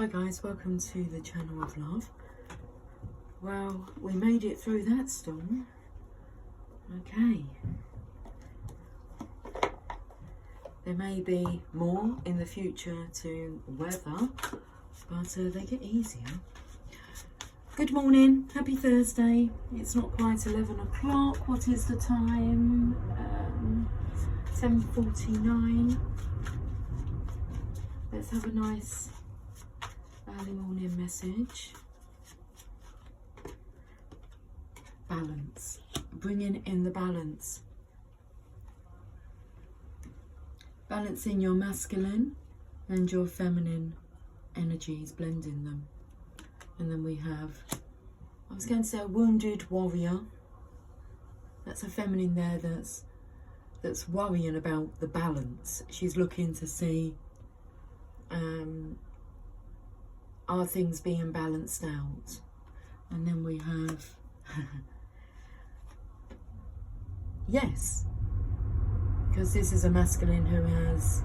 Hi guys, welcome to the channel of love. Well, we made it through that storm. Okay. There may be more in the future to weather, but they get easier. Good morning, happy Thursday. It's not quite 11 o'clock. What is the time? 10:49. Let's have a nice early morning message. Balance. Bringing in the balance. Balancing your masculine and your feminine energies, blending them. And then we have, I was going to say a wounded warrior. That's a feminine there that's worrying about the balance. She's looking to see, are things being balanced out? And then we have, yes, because this is a masculine who has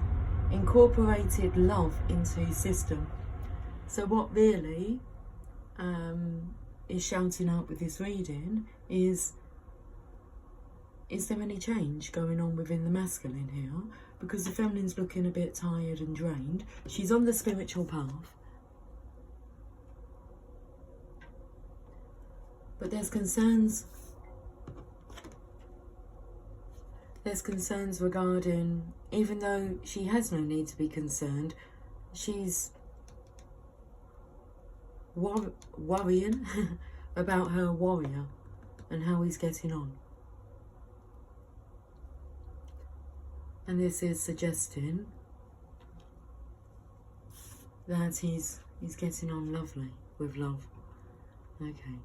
incorporated love into his system. So what really is shouting out with this reading is there any change going on within the masculine here? Because the feminine's looking a bit tired and drained. She's on the spiritual path. But there's concerns. There's concerns regarding, even though she has no need to be concerned, she's worrying about her warrior and how he's getting on. And this is suggesting that he's getting on lovely with love. Okay.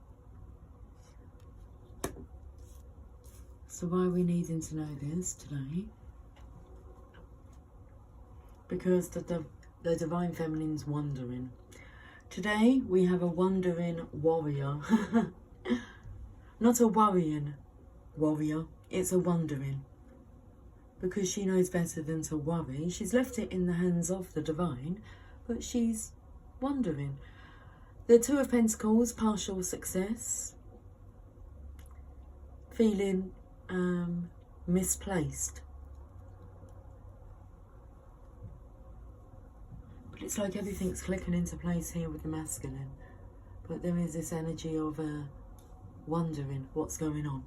So why are we needing to know this today? Because the divine feminine's wandering. Today we have a wandering warrior. Not a worrying warrior, it's a wandering. Because she knows better than to worry. She's left it in the hands of the divine, but she's wandering. The Two of Pentacles, partial success. Feeling misplaced. But it's like everything's clicking into place here with the masculine. But there is this energy of wondering what's going on.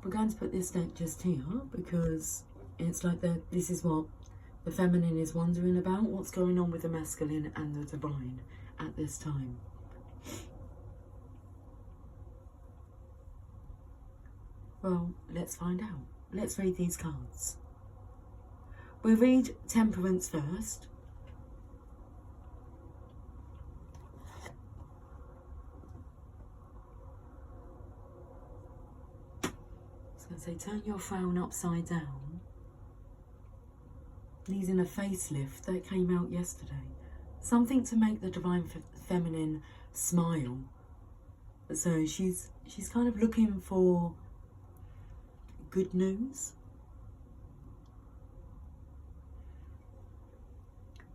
We're going to put this deck just here because it's like this is what the feminine is wondering about. What's going on with the masculine and the divine at this time. Well, let's find out. Let's read these cards. We'll read Temperance first. So say, turn your frown upside down. Needing a facelift that came out yesterday. Something to make the divine feminine smile. So she's kind of looking for good news.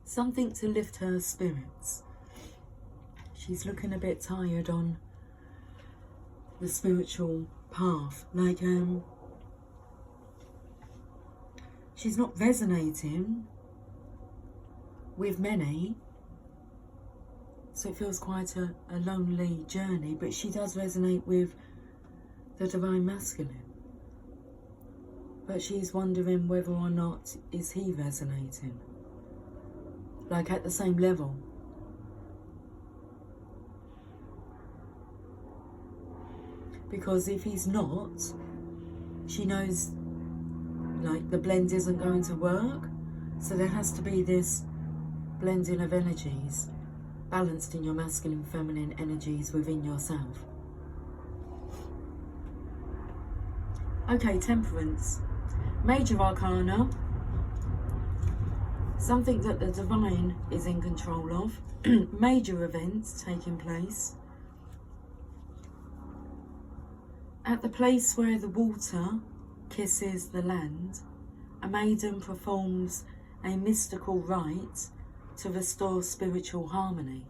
Something to lift her spirits. She's looking a bit tired on the spiritual path. Like, she's not resonating with many. So it feels quite a lonely journey. But she does resonate with the divine masculine. But she's wondering whether or not is he resonating. Like at the same level. Because if he's not, she knows like the blend isn't going to work. So there has to be this blending of energies, balanced in your masculine, feminine energies within yourself. Okay, Temperance. Major Arcana. Something that the divine is in control of. Major events taking place. At the place where the water kisses the land a maiden performs a mystical rite to restore spiritual harmony.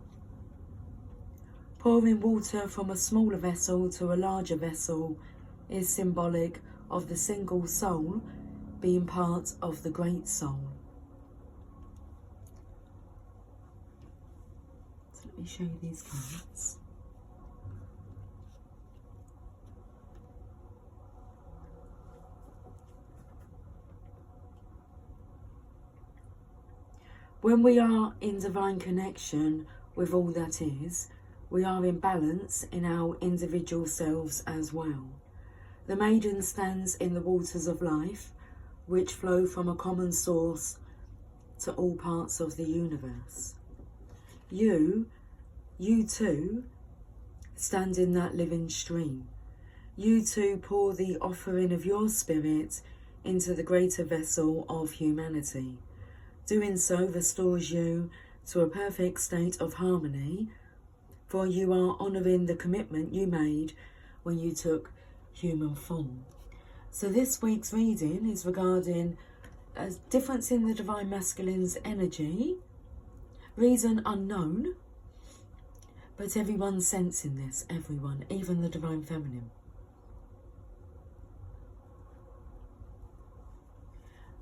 Pouring water from a smaller vessel to a larger vessel is symbolic of the single soul being part of the great soul. So let me show you these cards. When we are in divine connection with all that is, we are in balance in our individual selves as well. The maiden stands in the waters of life, which flow from a common source to all parts of the universe. You too, stand in that living stream. You too pour the offering of your spirit into the greater vessel of humanity. Doing so restores you to a perfect state of harmony, for you are honouring the commitment you made when you took human form. So this week's reading is regarding a difference in the Divine Masculine's energy, reason unknown, but everyone's sensing this, everyone, even the Divine Feminine.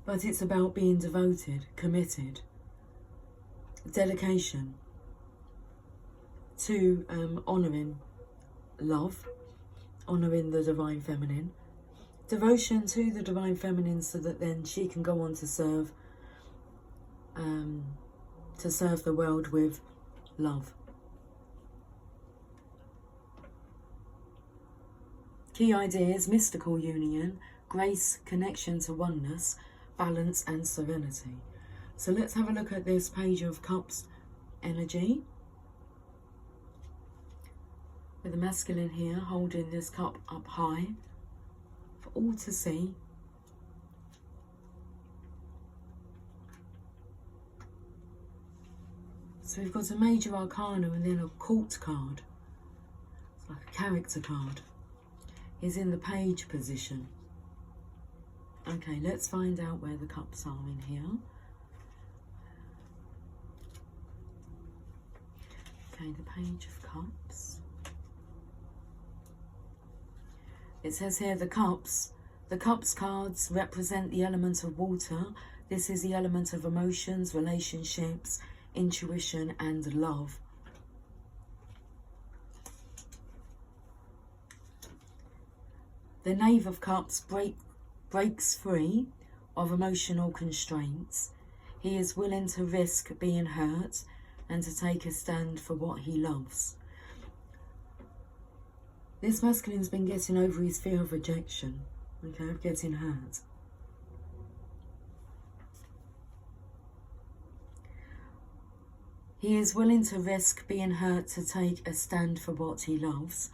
But it's about being devoted, committed, dedication to honouring love, honouring the Divine Feminine, devotion to the Divine Feminine so that then she can go on to serve the world with love. Key ideas: mystical union, grace, connection to oneness, balance and serenity. So let's have a look at this Page of Cups energy, with the masculine here holding this cup up high for all to see. So we've got a major arcana and then a court card. It's like a character card. He's in the page position. Okay, let's find out where the cups are in here. Okay, the Page of Cups. It says here the cups. The cups cards represent the element of water. This is the element of emotions, relationships, intuition and love. The Knave of Cups breaks free of emotional constraints. He is willing to risk being hurt and to take a stand for what he loves. This masculine's been getting over his fear of rejection, okay, of getting hurt. He is willing to risk being hurt to take a stand for what he loves.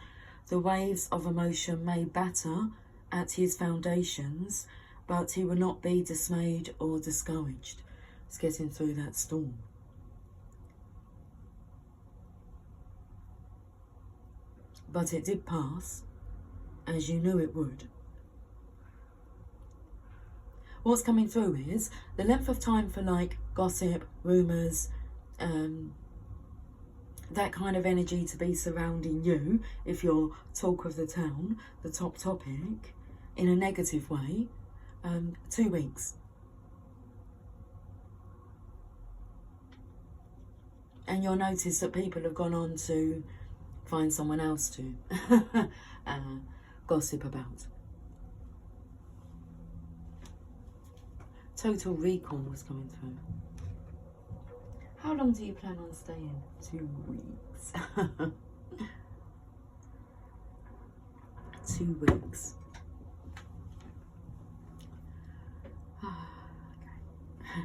The waves of emotion may batter at his foundations, but he will not be dismayed or discouraged. He's getting through that storm. But it did pass, as you knew it would. What's coming through is the length of time for like gossip, rumours, that kind of energy to be surrounding you, if you're talk of the town, the top topic, in a negative way, 2 weeks. And you'll notice that people have gone on to find someone else to gossip about. Total recall was coming through. How long do you plan on staying? 2 weeks. 2 weeks. Okay.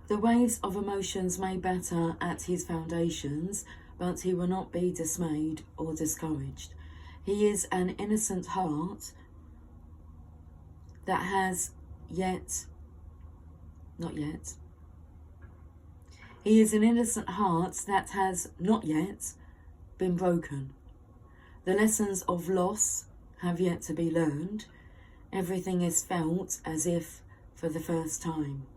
The waves of emotions may batter at his foundations, but he will not be dismayed or discouraged. He is an innocent heart that has not yet. He is an innocent heart that has not yet been broken The lessons of loss have yet to be learned. Everything is felt as if for the first time.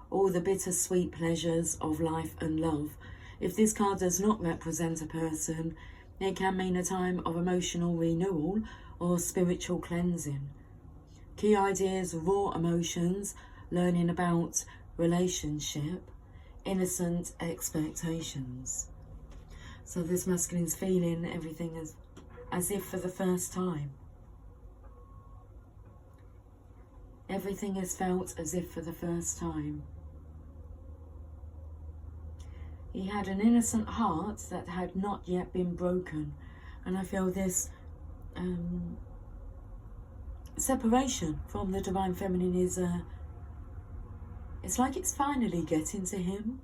All the bittersweet pleasures of life and love. If this card does not represent a person, it can mean a time of emotional renewal or spiritual cleansing. Key ideas, raw emotions, learning about relationship, innocent expectations. So this masculine's feeling everything as if for the first time. Everything is felt as if for the first time. He had an innocent heart that had not yet been broken. And I feel this separation from the Divine Feminine is, it's like it's finally getting to him.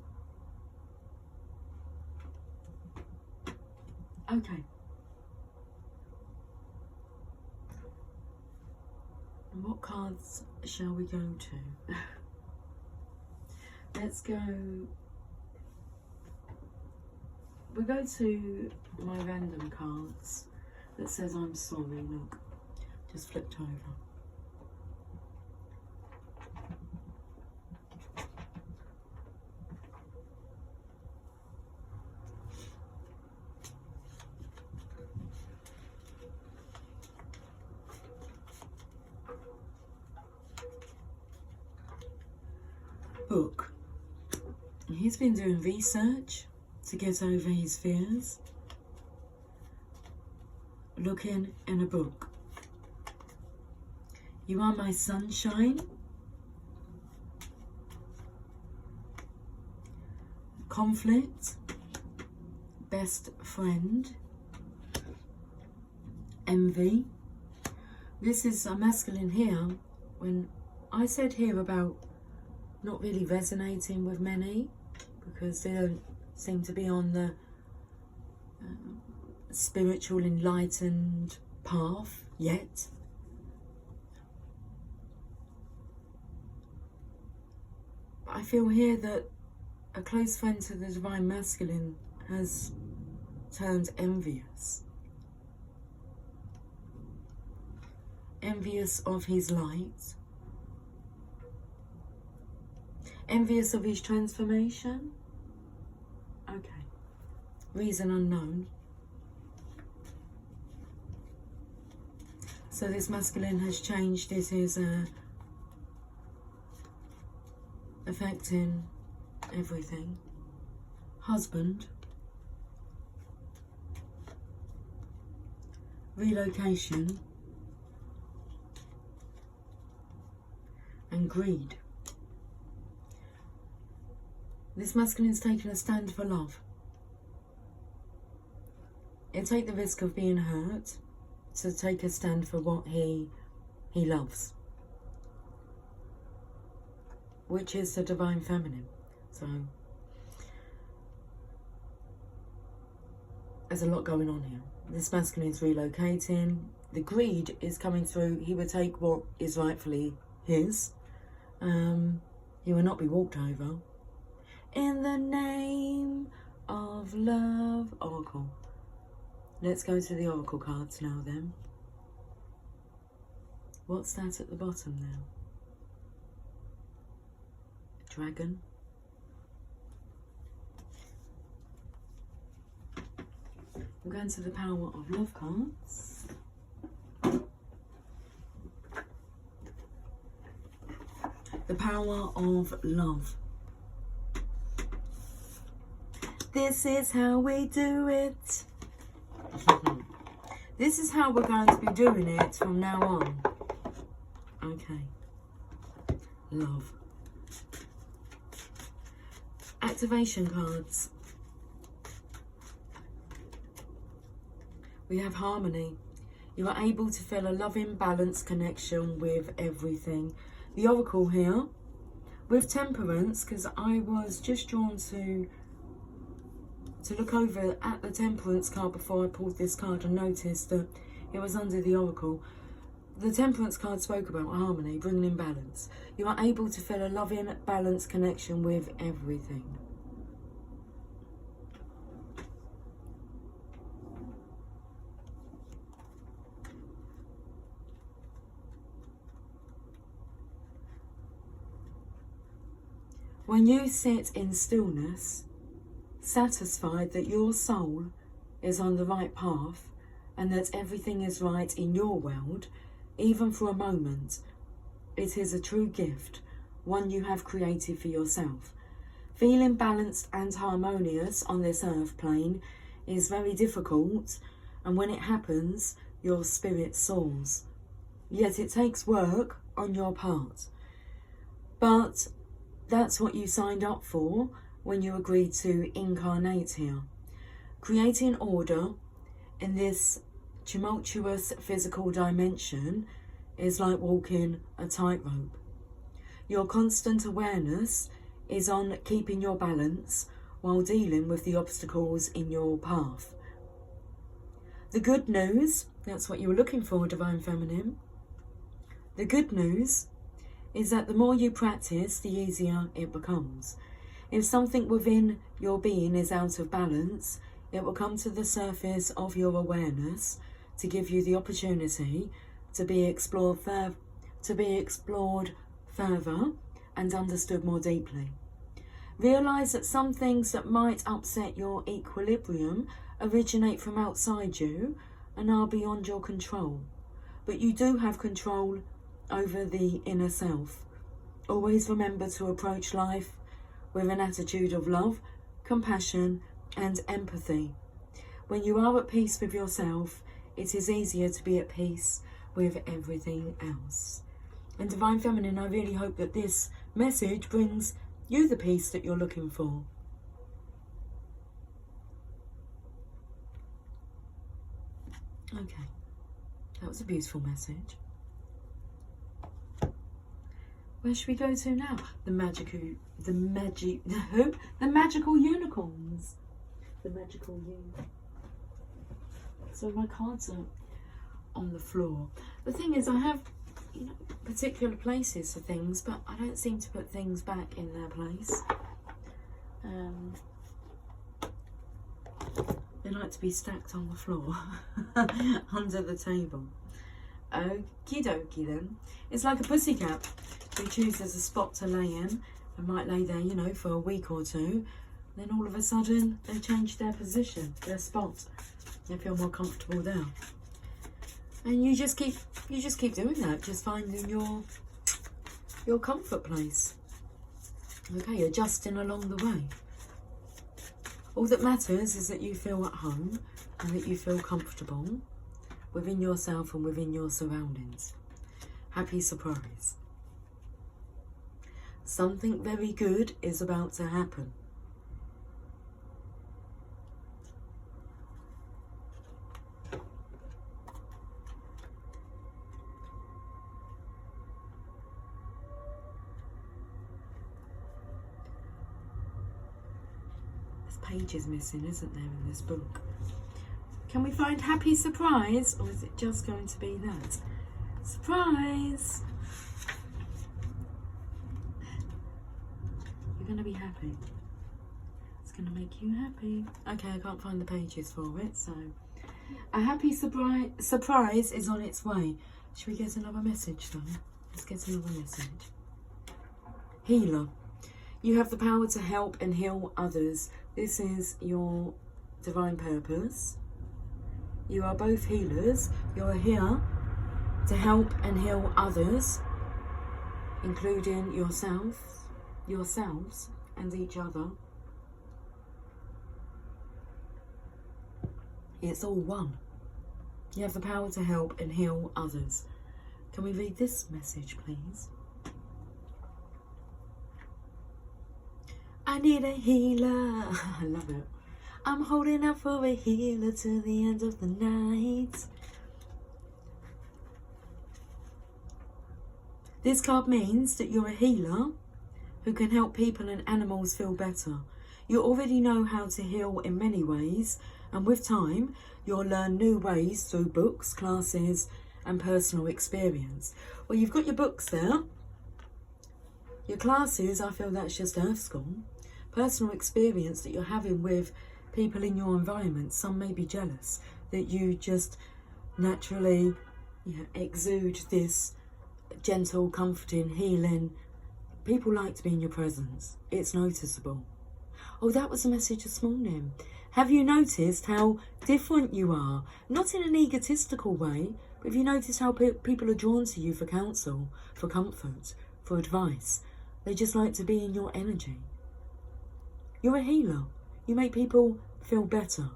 Okay. And what cards shall we go to? Let's go... We'll go to my random cards that says I'm sorry. Look, just flipped over. Book. He's been doing research to get over his fears. Looking in a book. You are my sunshine. Conflict. Best friend. Envy. This is a masculine here. When I said here about not really resonating with many, because they don't seem to be on the spiritual enlightened path yet. I feel here that a close friend to the Divine Masculine has turned envious. Envious of his light. Envious of his transformation. Okay. Reason unknown. So this masculine has changed. This is affecting everything. Husband. Relocation. And greed. This masculine's taken a stand for love. He'll take the risk of being hurt to take a stand for what he loves, which is the Divine Feminine. So there's a lot going on here. This masculine is relocating. The greed is coming through. He would take what is rightfully his. He will not be walked over. In the name of love. Oracle. Let's go to the Oracle cards now then. What's that at the bottom now? Dragon. We're going to the Power of Love cards. The Power of Love. This is how we do it. This is how we're going to be doing it from now on. Okay. Love. Activation cards. We have harmony. You are able to feel a loving, balanced connection with everything. The Oracle here, with Temperance, because I was just drawn to look over at the Temperance card before I pulled this card and noticed that it was under the Oracle. The Temperance card spoke about harmony, bringing in balance. You are able to feel a loving, balanced connection with everything. When you sit in stillness, satisfied that your soul is on the right path and that everything is right in your world, even for a moment, it is a true gift, one you have created for yourself. Feeling balanced and harmonious on this earth plane is very difficult, and when it happens, your spirit soars. Yet it takes work on your part. But that's what you signed up for when you agreed to incarnate here. Creating order in this tumultuous physical dimension is like walking a tightrope. Your constant awareness is on keeping your balance while dealing with the obstacles in your path. The good news, that's what you were looking for, Divine Feminine. The good news is that the more you practice, the easier it becomes. If something within your being is out of balance, it will come to the surface of your awareness to give you the opportunity to be explored further and understood more deeply. Realise that some things that might upset your equilibrium originate from outside you and are beyond your control. But you do have control over the inner self. Always remember to approach life with an attitude of love, compassion and empathy. When you are at peace with yourself, it is easier to be at peace with everything else. And Divine Feminine, I really hope that this message brings you the peace that you're looking for. Okay, that was a beautiful message. Where should we go to now? The magical unicorns. The magical unicorns. So my cards are on the floor. The thing is, I have, particular places for things, but I don't seem to put things back in their place. They like to be stacked on the floor, under the table. Okie dokie then. It's like a pussycat who chooses a spot to lay in and might lay there, for a week or two. Then all of a sudden they change their position, their spot. They feel more comfortable there. And you just keep doing that, just finding your comfort place. Okay, adjusting along the way. All that matters is that you feel at home and that you feel comfortable within yourself and within your surroundings. Happy surprise. Something very good is about to happen. This page is missing, isn't there, in this book? Can we find happy surprise, or is it just going to be that? Surprise! You're going to be happy. It's going to make you happy. Okay, I can't find the pages for it, so... A happy surprise is on its way. Should we get another message, though? Let's get another message. Healer. You have the power to help and heal others. This is your divine purpose. You are both healers. You are here to help and heal others, including yourselves and each other. It's all one. You have the power to help and heal others. Can we read this message, please? I need a healer. I love it. I'm holding out for a healer till the end of the night. This card means that you're a healer who can help people and animals feel better. You already know how to heal in many ways, and with time, you'll learn new ways through books, classes, and personal experience. Well, you've got your books there. Your classes, I feel that's just Earth School. Personal experience that you're having with people in your environment. Some may be jealous that you just naturally exude this gentle, comforting, healing, People like to be in your presence. It's noticeable. Oh, that was a message this morning. Have you noticed how different you are? Not in an egotistical way, but have you noticed how people are drawn to you for counsel, for comfort, for advice? They just like to be in your energy. You're a healer. You make people feel better.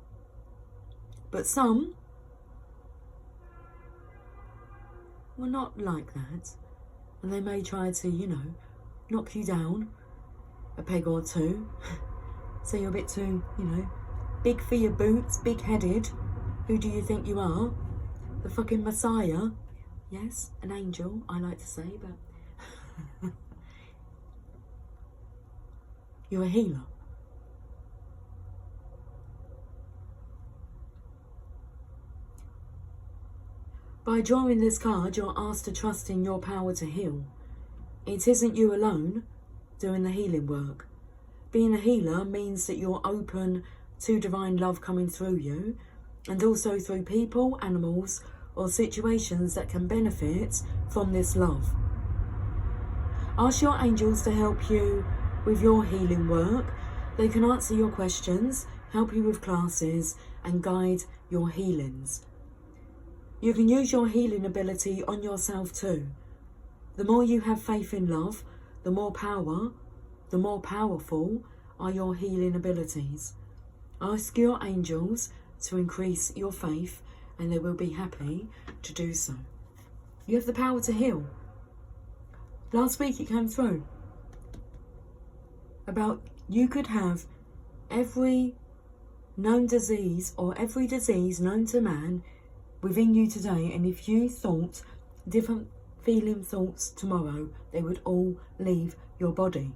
But some were not like that. And they may try to, knock you down a peg or two. Say you're a bit too, big for your boots, big-headed. Who do you think you are? The fucking Messiah? Yes, an angel, I like to say, but... You're a healer. By drawing this card, you're asked to trust in your power to heal. It isn't you alone doing the healing work. Being a healer means that you're open to divine love coming through you, and also through people, animals, or situations that can benefit from this love. Ask your angels to help you with your healing work. They can answer your questions, help you with classes, and guide your healings. You can use your healing ability on yourself too. The more you have faith in love, the more powerful are your healing abilities. Ask your angels to increase your faith, and they will be happy to do so. You have the power to heal. Last week it came through about you could have every known disease or every disease known to man within you today, and if you thought different feeling thoughts tomorrow, they would all leave your body.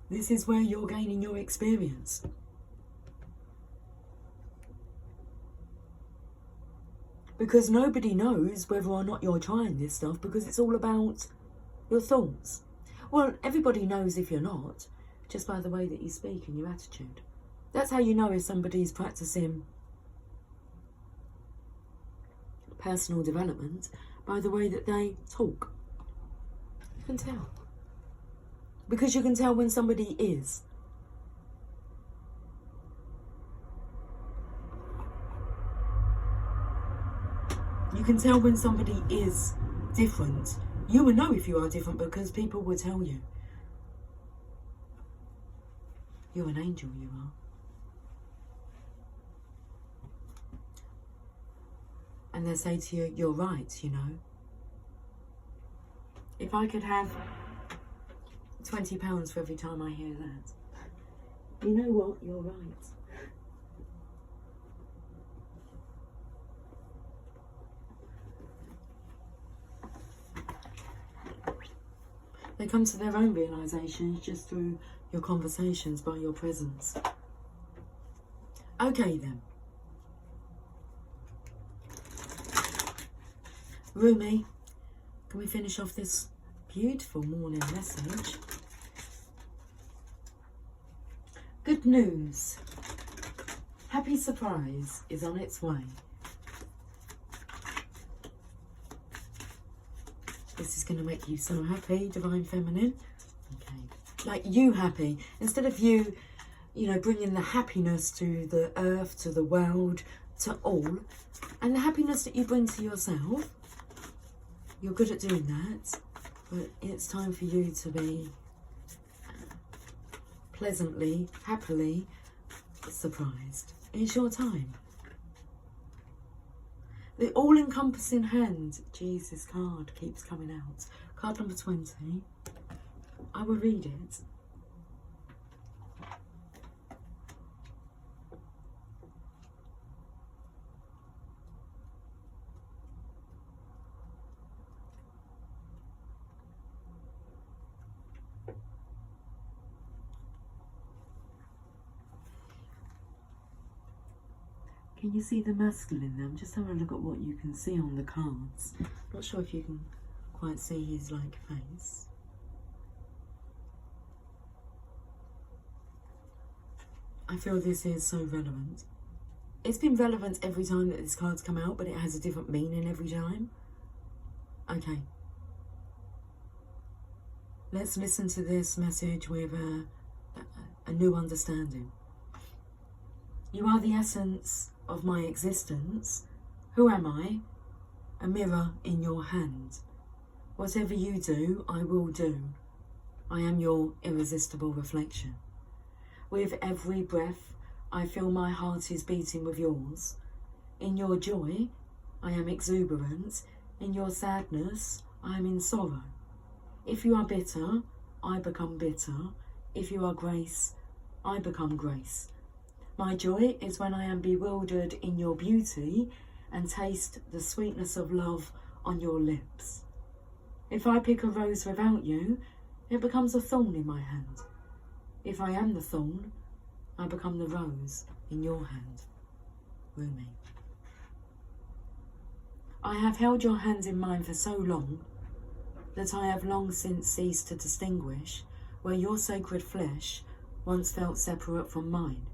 This is where you're gaining your experience. Because nobody knows whether or not you're trying this stuff, because it's all about your thoughts. Well, everybody knows if you're not, just by the way that you speak and your attitude. That's how you know if somebody's practicing personal development, by the way that they talk. You can tell. Because you can tell when somebody is. You can tell when somebody is different. You will know if you are different because people will tell you. You're an angel, you are. And they say to you, you're right, If I could have £20 for every time I hear that. You know what? You're right. They come to their own realizations just through your conversations, by your presence. Okay then. Rumi, can we finish off this beautiful morning message? Good news. Happy surprise is on its way. This is going to make you so happy, Divine Feminine. Okay. Like you happy. Instead of you, bringing the happiness to the earth, to the world, to all, and the happiness that you bring to yourself, you're good at doing that, but it's time for you to be pleasantly, happily surprised. It's your time. The all-encompassing hand, Jesus card, keeps coming out. Card number 20. I will read it. Can you see the masculine there? I'm just having a look at what you can see on the cards. Not sure if you can quite see his face. I feel this is so relevant. It's been relevant every time that this card's come out, but it has a different meaning every time. Okay. Let's listen to this message with a new understanding. You are the essence of my existence. Who am I? A mirror in your hand. Whatever you do, I will do. I am your irresistible reflection. With every breath, I feel my heart is beating with yours. In your joy, I am exuberant. In your sadness, I am in sorrow. If you are bitter, I become bitter. If you are grace, I become grace. My joy is when I am bewildered in your beauty and taste the sweetness of love on your lips. If I pick a rose without you, it becomes a thorn in my hand. If I am the thorn, I become the rose in your hand. Rumi. I have held your hand in mine for so long that I have long since ceased to distinguish where your sacred flesh once felt separate from mine.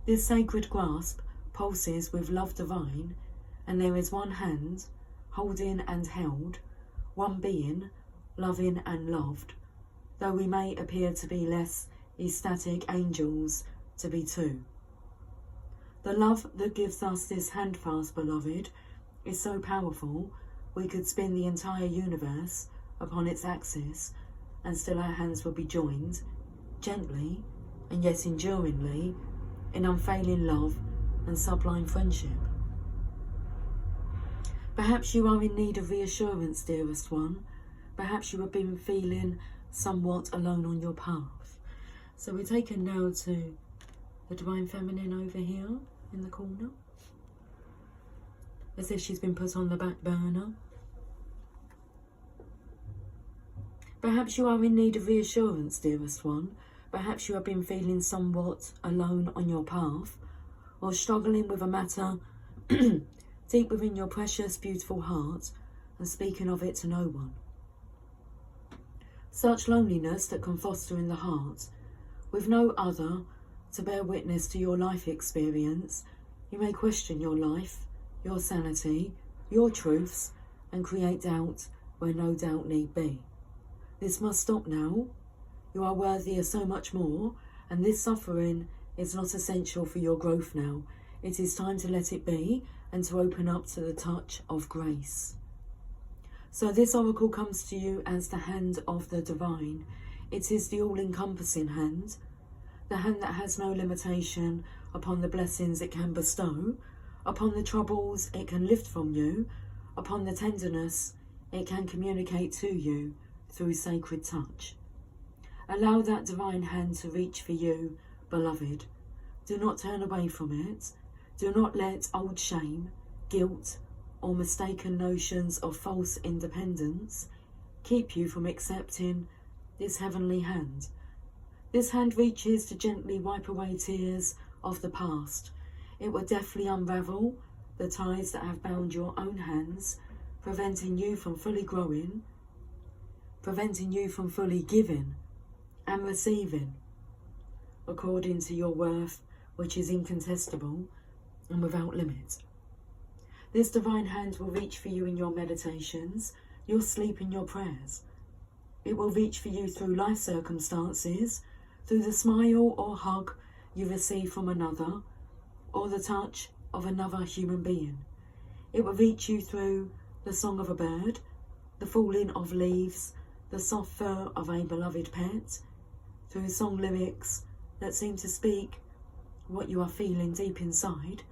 This sacred grasp pulses with love divine, and there is one hand, holding and held, one being, loving and loved, though we may appear to be less ecstatic angels to be two. The love that gives us this handfast, beloved, is so powerful we could spin the entire universe upon its axis and still our hands would be joined, gently and yet enduringly, in unfailing love and sublime friendship. Perhaps you are in need of reassurance, dearest one. Perhaps you have been feeling somewhat alone on your path. So we're taken now to the Divine Feminine over here in the corner, as if she's been put on the back burner. Perhaps you are in need of reassurance, dearest one. Perhaps you have been feeling somewhat alone on your path, or struggling with a matter deep within your precious, beautiful heart, and speaking of it to no one. Such loneliness that can foster in the heart, with no other to bear witness to your life experience, you may question your life, your sanity, your truths, and create doubt where no doubt need be. This must stop now. You are worthy of so much more, and this suffering is not essential for your growth now. It is time to let it be and to open up to the touch of grace. So this oracle comes to you as the hand of the divine. It is the all-encompassing hand, the hand that has no limitation upon the blessings it can bestow, upon the troubles it can lift from you, upon the tenderness it can communicate to you through sacred touch. Allow that divine hand to reach for you, beloved. Do not turn away from it. Do not let old shame, guilt, or mistaken notions of false independence keep you from accepting this heavenly hand. This hand reaches to gently wipe away tears of the past. It will deftly unravel the ties that have bound your own hands, preventing you from fully growing, preventing you from fully giving and receiving according to your worth, which is incontestable and without limit. This divine hand will reach for you in your meditations, your sleep and your prayers. It will reach for you through life circumstances, through the smile or hug you receive from another, or the touch of another human being. It will reach you through the song of a bird, the falling of leaves, the soft fur of a beloved pet, through song lyrics that seem to speak what you are feeling deep inside,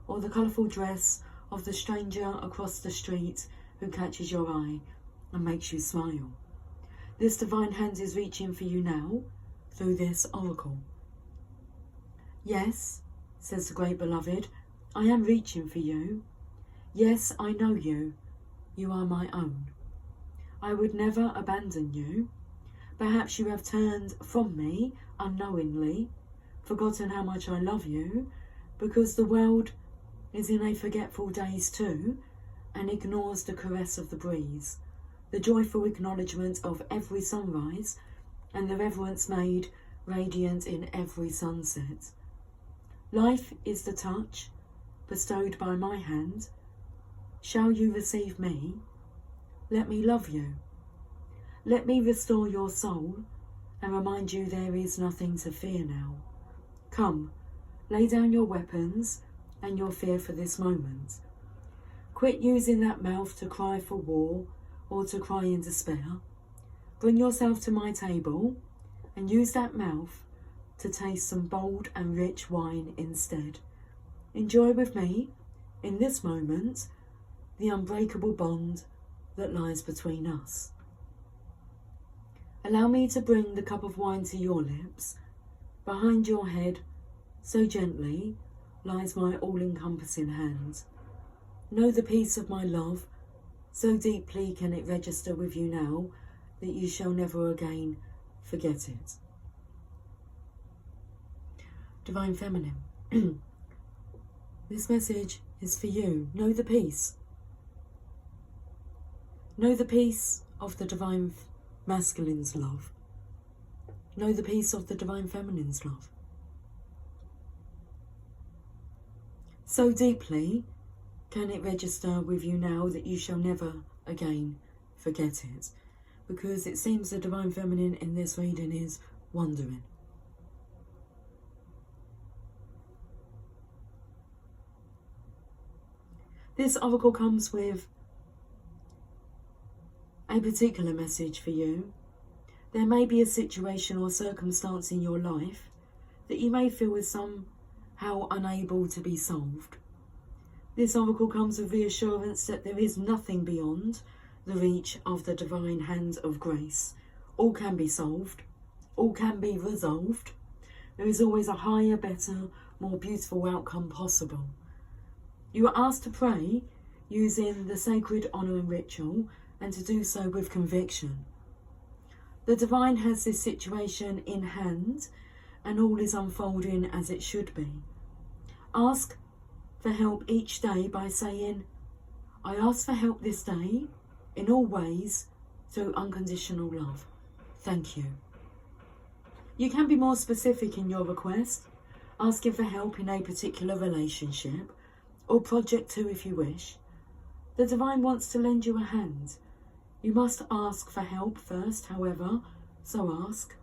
or the colourful dress of the stranger across the street who catches your eye and makes you smile. This divine hand is reaching for you now through this oracle. Yes, says the great beloved, I am reaching for you. Yes, I know you. You are my own. I would never abandon you. Perhaps you have turned from me unknowingly, forgotten how much I love you, because the world is in a forgetful daze too, and ignores the caress of the breeze, the joyful acknowledgement of every sunrise, and the reverence made radiant in every sunset. Life is the touch, bestowed by my hand, shall you receive me? Let me love you. Let me restore your soul and remind you there is nothing to fear now. Come, lay down your weapons and your fear for this moment. Quit using that mouth to cry for war or to cry in despair. Bring yourself to my table and use that mouth to taste some bold and rich wine instead. Enjoy with me, in this moment, the unbreakable bond that lies between us. Allow me to bring the cup of wine to your lips. Behind your head, so gently, lies my all-encompassing hand. Know the peace of my love, so deeply can it register with you now that you shall never again forget it. Divine Feminine, this message is for you. Know the peace. Know the peace of the Divine Masculine's love. Know the peace of the Divine Feminine's love. So deeply can it register with you now that you shall never again forget it, because it seems the Divine Feminine in this reading is wondering. This oracle comes with a particular message for you. There may be a situation or circumstance in your life that you may feel is somehow unable to be solved. This oracle comes with reassurance that there is nothing beyond the reach of the divine hand of grace. All can be solved, all can be resolved. There is always a higher, better, more beautiful outcome possible. You are asked to pray using the sacred honouring ritual and to do so with conviction. The divine has this situation in hand and all is unfolding as it should be. Ask for help each day by saying, I ask for help this day in all ways through unconditional love. Thank you. You can be more specific in your request, asking for help in a particular relationship or project too if you wish. The divine wants to lend you a hand. You must ask for help first, however, so ask.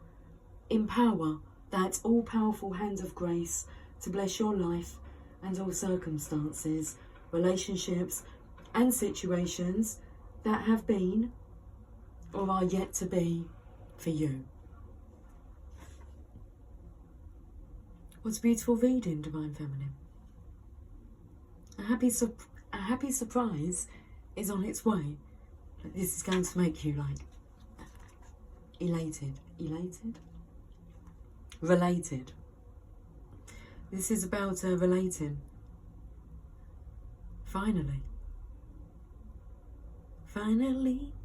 Empower that all-powerful hand of grace to bless your life and all circumstances, relationships and situations that have been or are yet to be for you. What a beautiful reading, Divine Feminine. A happy surprise is on its way. This is going to make you like elated, related. This is about relating. Finally,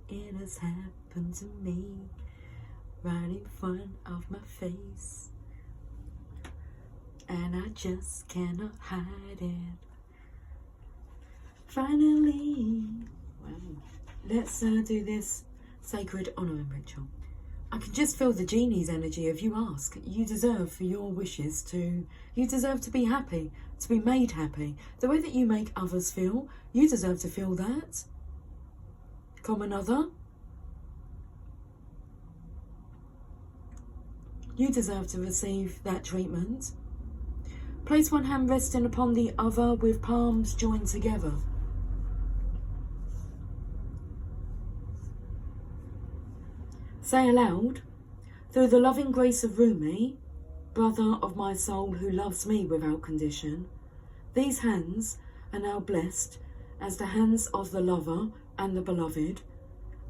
it has happened to me, right in front of my face, and I just cannot hide it. Finally, let's do this sacred honouring ritual. I can just feel the genie's energy if you ask. You deserve for your wishes to, you deserve to be happy, to be made happy. The way that you make others feel, you deserve to feel that. Common other, you deserve to receive that treatment. Place one hand resting upon the other with palms joined together. Say aloud, through the loving grace of Rumi, brother of my soul who loves me without condition, these hands are now blessed as the hands of the lover and the beloved,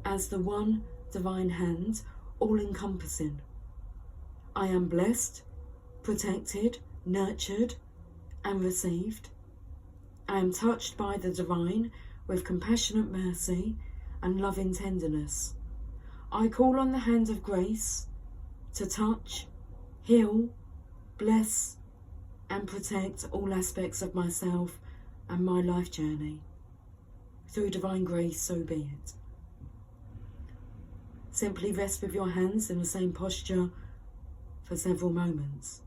as the one divine hand, all-encompassing. I am blessed, protected, nurtured, and received. I am touched by the divine with compassionate mercy and loving tenderness. I call on the hand of grace to touch, heal, bless, and protect all aspects of myself and my life journey. Through divine grace, so be it. Simply rest with your hands in the same posture for several moments.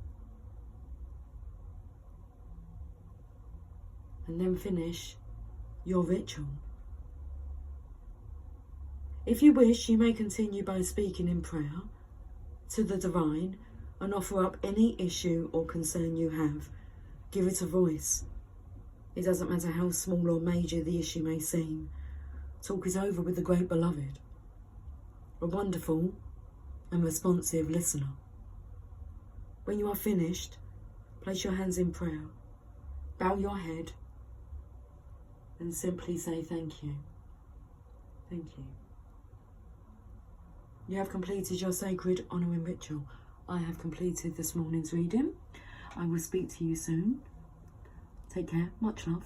and then finish your ritual. If you wish, you may continue by speaking in prayer to the divine and offer up any issue or concern you have. Give it a voice. It doesn't matter how small or major the issue may seem. Talk it over with the great beloved, a wonderful and responsive listener. When you are finished, place your hands in prayer, bow your head, and simply say thank you. Thank you. You have completed your sacred honouring ritual. I have completed this morning's reading. I will speak to you soon. Take care. Much love.